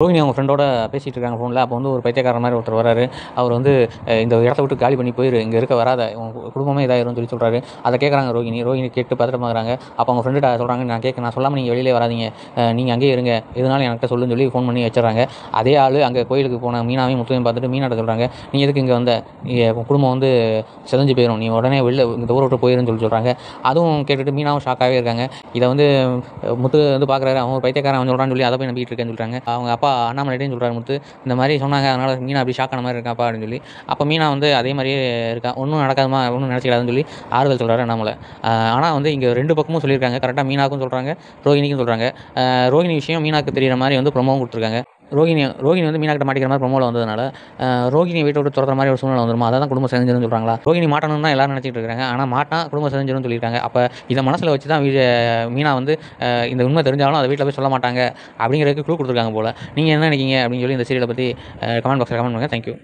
ரோஹிணி அவங்க ஃப்ரெண்டோட பேசிகிட்டு இருக்காங்க ஃபோனில். அப்போ வந்து ஒரு பைத்தியக்காரர் மாதிரி ஒருத்தர் வராரு. அவர் வந்து இந்த இடத்த விட்டு காலி பண்ணி போயிரு, இங்கே இருக்க வராத, உங்கள் குடும்பமே இதாயிரும்னு சொல்கிறாரு. அதை கேட்குறாங்க ரோஹிணி கேட்டு பதட்டமாகறாங்க. அப்போ அவங்க ஃப்ரெண்டு சொல்கிறாங்க, நான் சொல்லாமல் நீங்கள் வெளியிலே வராதிங்க, நீங்கள் அங்கேயே இருங்க, எதுனாலும் என்கிட்ட சொல்லுன்னு சொல்லி ஃபோன் பண்ணி வச்சிடறாங்க. அதே ஆள் அங்கே கோயிலுக்கு போன மீனாவையும் முத்துவையும் பார்த்துட்டு மீனாட்ட சொல்கிறாங்க, நீ எதுக்கு இங்கே வந்த, குடும்பம் வந்து செதஞ்சு போயிடும், நீ உடனே வெளில இந்த ஊரை விட்டு போயிருன்னு சொல்கிறாங்க. அதுவும் கேட்டுட்டு மீனாவும் ஷாக்காகவே இருக்காங்க. இதை வந்து முத்து வந்து பார்க்குறாரு, அவன் பைத்தியக்காரன் அவன் சொல்கிறான்னு சொல்லி அதை போய் நம்பிட்டு இருக்கேன்னு சொல்கிறாங்க. அவங்க அப்பா அண்ணாமலையிட்டையும் சொல்கிறார் முத்து, இந்த மாதிரி சொன்னாங்க, அதனால் மீனா அப்படி ஷாக்கான மாதிரி இருக்காப்பா அப்படின்னு சொல்லி. அப்போ மீனா வந்து அதே மாதிரியே இருக்கா, ஒன்றும் நடக்காதுமா, ஒன்றும் நினச்சிக்காதுன்னு சொல்லி ஆறுதல் சொல்கிறாரு அண்ணாமலை. ஆனால் வந்து இங்கே 2 பக்கமும் சொல்லியிருக்காங்க, கரெக்டாக மீனாவுக்கும் சொல்கிறாங்க, ரோஹிணிக்கும் சொல்கிறாங்க. ரோஹிணி விஷயம் மீனாவுக்கு தெரிகிற மாதிரி வந்து ப்ரொமோவும் கொடுத்துருக்காங்க. ரோஹிணி வந்து மீனாக்கிட்ட மாட்டிக்கிற மாதிரி ப்ரொமோவில் வந்ததுனால ரோஹிணி வீட்டை விட்டு துரத்துற மாதிரி ஒரு சூழ்நிலை வந்துருமா, அதான் குடும்பம் செஞ்சிருன்னு சொல்கிறாங்களா. ரோஹிணி மாட்டணும்னு தான் எல்லாரும் நினச்சிட்டு இருக்காங்க, ஆனால் மாட்டா குடும்பம் செஞ்சிருன்னு சொல்லியிருக்காங்க. அப்போ இதை மனசில் வச்சு தான் மீனா வந்து இந்த உண்மை தெரிஞ்சாலும் அதை வீட்டில் போய் சொல்ல மாட்டாங்க அப்படிங்கிறதுக்கு க்ளூ கொடுத்துருக்காங்க போல். நீங்கள் என்ன நினைக்கிங்க அப்படின்னு சொல்லி இந்த சீரியலை பற்றி கமெண்ட் பாக்ஸில் கமெண்ட் பண்ணுங்கள். தேங்க்யூ.